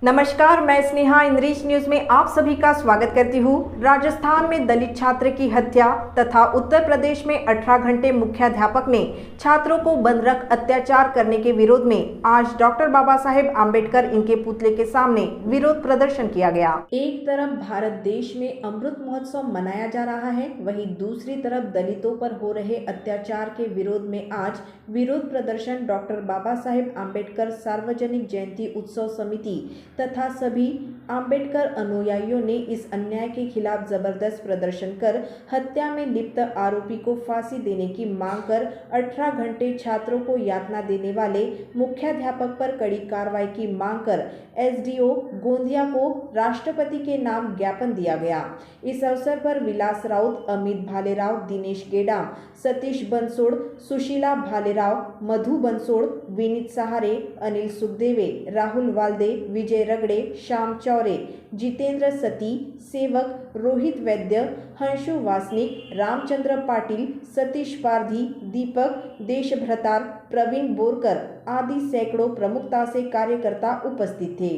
नमस्कार, मैं स्नेहा इंद्रीश न्यूज में आप सभी का स्वागत करती हूँ। राजस्थान में दलित छात्र की हत्या तथा उत्तर प्रदेश में 18 घंटे मुख्याध्यापक ने छात्रों को बंद रख अत्याचार करने के विरोध में आज डॉक्टर बाबा साहेब आम्बेडकर इनके पुतले के सामने विरोध प्रदर्शन किया गया। एक तरफ भारत देश में अमृत महोत्सव मनाया जा रहा है, वहीं दूसरी तरफ दलितों पर हो रहे अत्याचार के विरोध में आज विरोध प्रदर्शन डॉक्टर बाबा साहेब आम्बेडकर सार्वजनिक जयंती उत्सव समिति तथा सभी आम्बेडकर अनुयायियों ने इस अन्याय के खिलाफ जबरदस्त प्रदर्शन कर हत्या में लिप्त आरोपी को फांसी देने की मांग कर 18 घंटे छात्रों को यातना देने वाले मुख्याध्यापक पर कड़ी कार्रवाई की मांग कर एसडीओ गोंदिया को राष्ट्रपति के नाम ज्ञापन दिया गया। इस अवसर पर विलास राउत, अमित भालेराव, दिनेश गेडाम, सतीश बंसोड़, सुशीला भालेराव, मधु बंसोड़, विनीत सहारे, अनिल सुखदेवे, राहुल वाल्दे, विजय रगड़े, श्याम चौरे, जितेंद्र सती, सेवक रोहित वैद्य, हंशु वासनिक, रामचंद्र पाटिल, सतीश पारधी, दीपक देशभ्रतार, प्रवीण बोरकर आदि सैकड़ों प्रमुखता से कार्यकर्ता उपस्थित थे।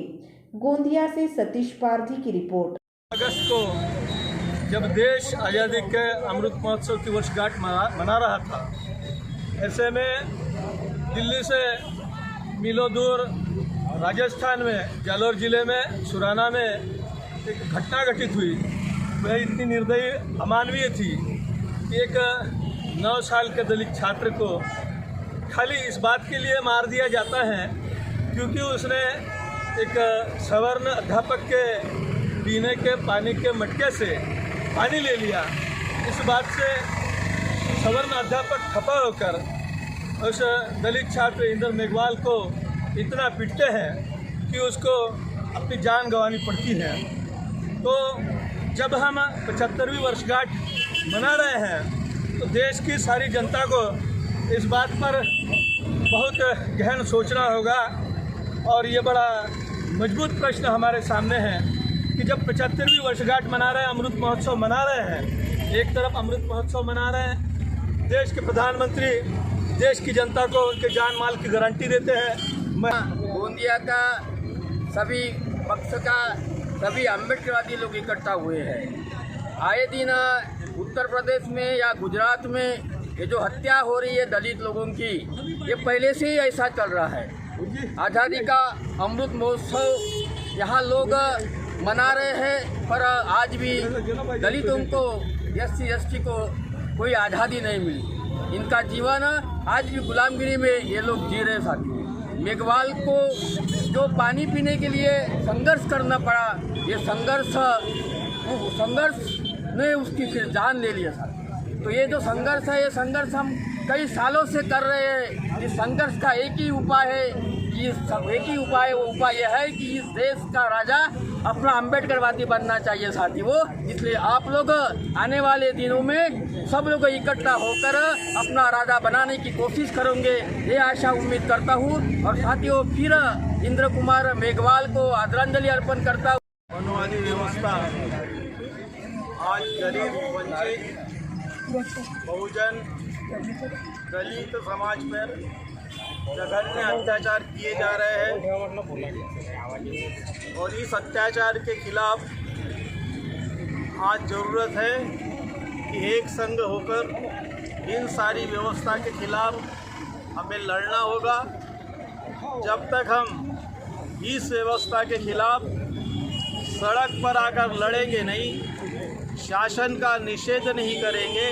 गोंदिया से सतीश पारधी की रिपोर्ट। अगस्त को जब देश आज़ादी के अमृत महोत्सव की वर्षगांठ मना रहा था, ऐसे में दिल्ली से मीलों दूर राजस्थान में जालोर जिले में सुराना में एक घटना घटित हुई। वह इतनी निर्दयी अमानवीय थी कि एक 9 साल के दलित छात्र को खाली इस बात के लिए मार दिया जाता है क्योंकि उसने एक सवर्ण अध्यापक के पीने के पानी के मटके से पानी ले लिया। इस बात से सवर्ण अध्यापक खफा होकर उस दलित छात्र इंद्र मेघवाल को इतना पीटते हैं कि उसको अपनी जान गंवानी पड़ती है। तो जब हम 75वीं वर्षगांठ मना रहे हैं तो देश की सारी जनता को इस बात पर बहुत गहन सोचना होगा और ये बड़ा मजबूत प्रश्न हमारे सामने है कि जब 75वीं वर्षगांठ मना रहे हैं, अमृत महोत्सव मना रहे हैं, एक तरफ अमृत महोत्सव मना रहे हैं, देश के प्रधानमंत्री देश की जनता को उनके जान माल की गारंटी देते हैं। गोंदिया का सभी पक्ष का सभी अम्बेडकरवादी लोग इकट्ठा हुए हैं। आए दिन उत्तर प्रदेश में या गुजरात में ये जो हत्या हो रही है दलित लोगों की, ये पहले से ही ऐसा चल रहा है। आज़ादी का अमृत महोत्सव यहाँ लोग मना रहे हैं, पर आज भी दलितों को SC/ST को कोई आज़ादी नहीं मिली। इनका जीवन आज भी गुलामगिरी में ये लोग जी रहे साथी। मेघवाल को जो पानी पीने के लिए संघर्ष करना पड़ा, ये संघर्ष ने उसकी फिर जान ले लिया साथी। तो ये जो संघर्ष है, ये संघर्ष हम कई सालों से कर रहे हैं। इस संघर्ष का एक ही उपाय है वो उपाय यह है कि इस देश का राजा अपना अम्बेडकरवादी बनना चाहिए साथी वो। इसलिए आप लोग आने वाले दिनों में सब लोग इकट्ठा होकर अपना राजा बनाने की कोशिश करेंगे, ये आशा उम्मीद करता हूँ। और साथियों, फिर इंद्र कुमार मेघवाल को आदरांजलि अर्पण करता हूँ। वनवादी व्यवस्था आज गरीब, वंचित, बहुजन, दलित समाज पर जघन्य अत्याचार किए जा रहे हैं और इस अत्याचार के खिलाफ आज ज़रूरत है कि एक संग होकर इन सारी व्यवस्था के खिलाफ हमें लड़ना होगा। जब तक हम इस व्यवस्था के खिलाफ सड़क पर आकर लड़ेंगे नहीं, शासन का निषेध नहीं करेंगे,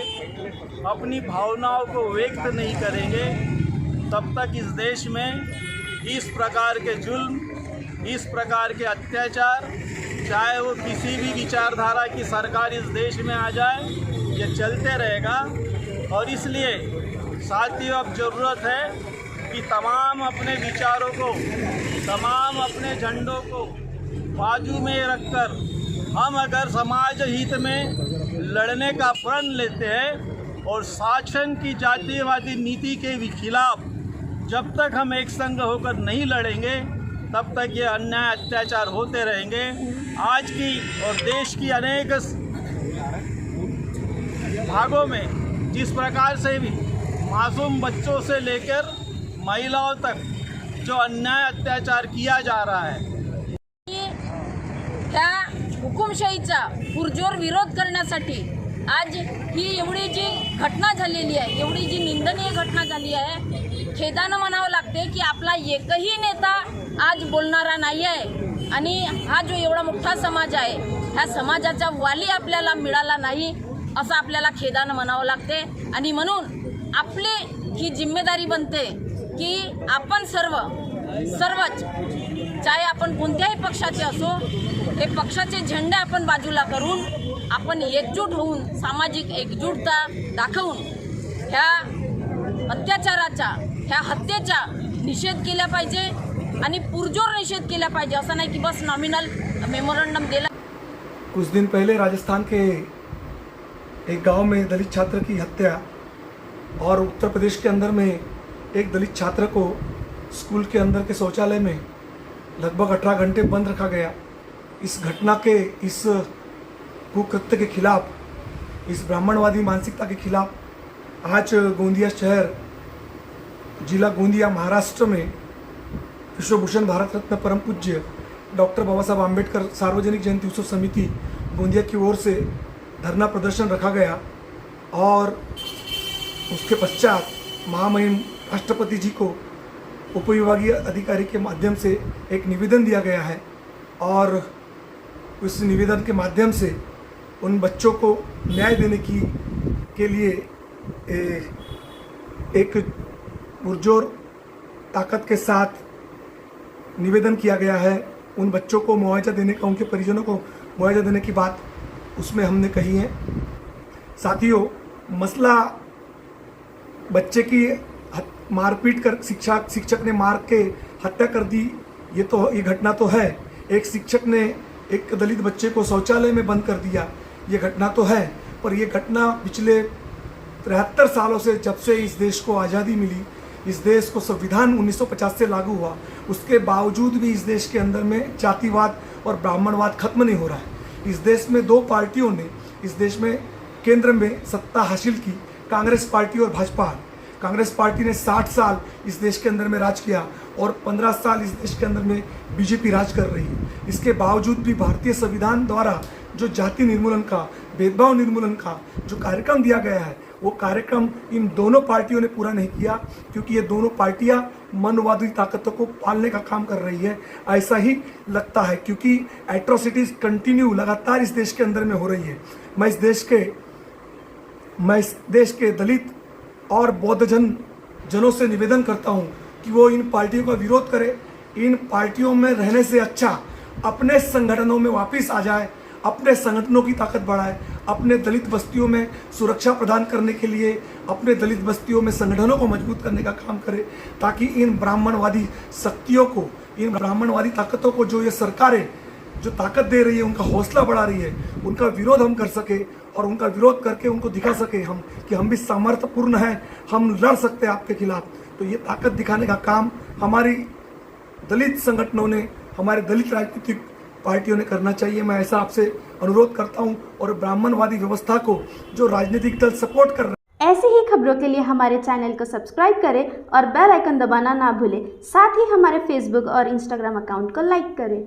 अपनी भावनाओं को व्यक्त नहीं करेंगे, तब तक इस देश में इस प्रकार के जुल्म, इस प्रकार के अत्याचार, चाहे वो किसी भी विचारधारा की सरकार इस देश में आ जाए, ये चलते रहेगा। और इसलिए साथियों, अब ज़रूरत है कि तमाम अपने विचारों को, तमाम अपने झंडों को बाजू में रखकर हम अगर समाज हित में लड़ने का प्रण लेते हैं और शासन की जातीयवादी नीति के खिलाफ जब तक हम एक संग होकर नहीं लड़ेंगे, तब तक ये अन्याय अत्याचार होते रहेंगे। आज की और देश की अनेक भागों में जिस प्रकार से भी मासूम बच्चों से लेकर महिलाओं तक जो अन्याय अत्याचार किया जा रहा है, त्या हुकुमशाहीचा पुरजोर विरोध करण्यासाठी आज ही एवढी जी घटना झालेली आहे, एवढी जी निंदनीय घटना झाली आहे, खेदानं म्हणावं लागते की आपला एकही नेता आज बोलणारा नाही आहे आणि हा जो एवढा मोठा समाज आहे ह्या समाजाचा वाली आपल्याला मिळाला नाही असं आपल्याला खेदानं म्हणावं लागते. आणि म्हणून आपली ही जिम्मेदारी बनते की आपण सर्वच चाहे आपण कोणत्याही पक्षाचे असो, हे पक्षाचे झेंडे आपण बाजूला करून आपण एकजूट होऊन सामाजिक एकजूटता दाखवून ह्या अत्याचाराचा, ह्या हत्येचा निषेध केला पाहिजे आणि पुरजोर निषेध केला पाहिजे. असं नाही की बस नॉमिनल मेमोरेंडम दिला. कुछ दिन पहले राजस्थान के एक गांव में दलित छात्र की हत्या और उत्तर प्रदेश के अंदर में एक दलित छात्र को स्कूल के अंदर के शौचालय में लगभग 18 घंटे बंद रखा गया. इस घटना के, इस कुकृत्य के खिलाफ, इस ब्राह्मणवादी मानसिकता के खिलाफ आज गोंदिया शहर, जिला गोंदिया, महाराष्ट्र में विश्वभूषण भारत रत्न परम पूज्य डॉक्टर बाबा साहब आम्बेडकर सार्वजनिक जयंती उत्सव समिति गोंदिया की ओर से धरना प्रदर्शन रखा गया और उसके पश्चात महामहिम राष्ट्रपति जी को उपविभागीय अधिकारी के माध्यम से एक निवेदन दिया गया है और उस निवेदन के माध्यम से उन बच्चों को न्याय देने के लिए एक पुरजोर ताकत के साथ निवेदन किया गया है. उन बच्चों को मुआवजा देने का, उनके परिजनों को मुआवजा देने की बात उसमें हमने कही है. साथियों, मसला बच्चे की मारपीट कर शिक्षक ने मार के हत्या कर दी, ये घटना तो है. एक शिक्षक ने एक दलित बच्चे को शौचालय में बंद कर दिया, ये घटना तो है. पर ये घटना पिछले 73 सालों से, जब से इस देश को आज़ादी मिली, इस देश को संविधान 1950 से लागू हुआ, उसके बावजूद भी इस देश के अंदर में जातिवाद और ब्राह्मणवाद खत्म नहीं हो रहा है. इस देश में दो पार्टियों ने इस देश में केंद्र में सत्ता हासिल की, कांग्रेस पार्टी और भाजपा. कांग्रेस पार्टी ने 60 साल इस देश के अंदर में राज किया और 15 साल इस देश के अंदर में बीजेपी राज कर रही है. इसके बावजूद भी भारतीय संविधान द्वारा जो जाति निर्मूलन का, भेदभाव निर्मूलन का जो कार्यक्रम दिया गया है, वो कार्यक्रम इन दोनों पार्टियों ने पूरा नहीं किया, क्योंकि ये दोनों पार्टियां मनवादी ताकतों को पालने का काम कर रही है. ऐसा ही लगता है, क्योंकि एट्रोसिटीज कंटिन्यू लगातार इस देश के अंदर में हो रही है. मैं इस देश के दलित और बौद्ध जनों से निवेदन करता हूं कि वो इन पार्टियों का विरोध करे. इन पार्टियों में रहने से अच्छा अपने संगठनों में वापस आ जाए, अपने संगठनों की ताकत बढ़ाए, अपने दलित बस्तियों में सुरक्षा प्रदान करने के लिए अपने दलित बस्तियों में संगठनों को मजबूत करने का काम करे, ताकि इन ब्राह्मणवादी शक्तियों को, इन ब्राह्मणवादी ताकतों को जो ये सरकारें जो ताकत दे रही है, उनका हौसला बढ़ा रही है, उनका विरोध हम कर सके और उनका विरोध करके उनको दिखा सके हम कि हम भी सामर्थ्यपूर्ण हैं, हम लड़ सकते हैं आपके खिलाफ. तो ये ताकत दिखाने का काम हमारी दलित संगठनों ने, हमारे दलित राजनीतिक पार्टियों ने करना चाहिए. मैं ऐसा आपसे अनुरोध करता हूं. और ब्राह्मणवादी व्यवस्था को जो राजनीतिक दल सपोर्ट कर रहे हैं, ऐसी ही खबरों के लिए हमारे चैनल को सब्सक्राइब करें और बेल आइकन दबाना ना भूलें. साथ ही हमारे फेसबुक और इंस्टाग्राम अकाउंट को लाइक करें.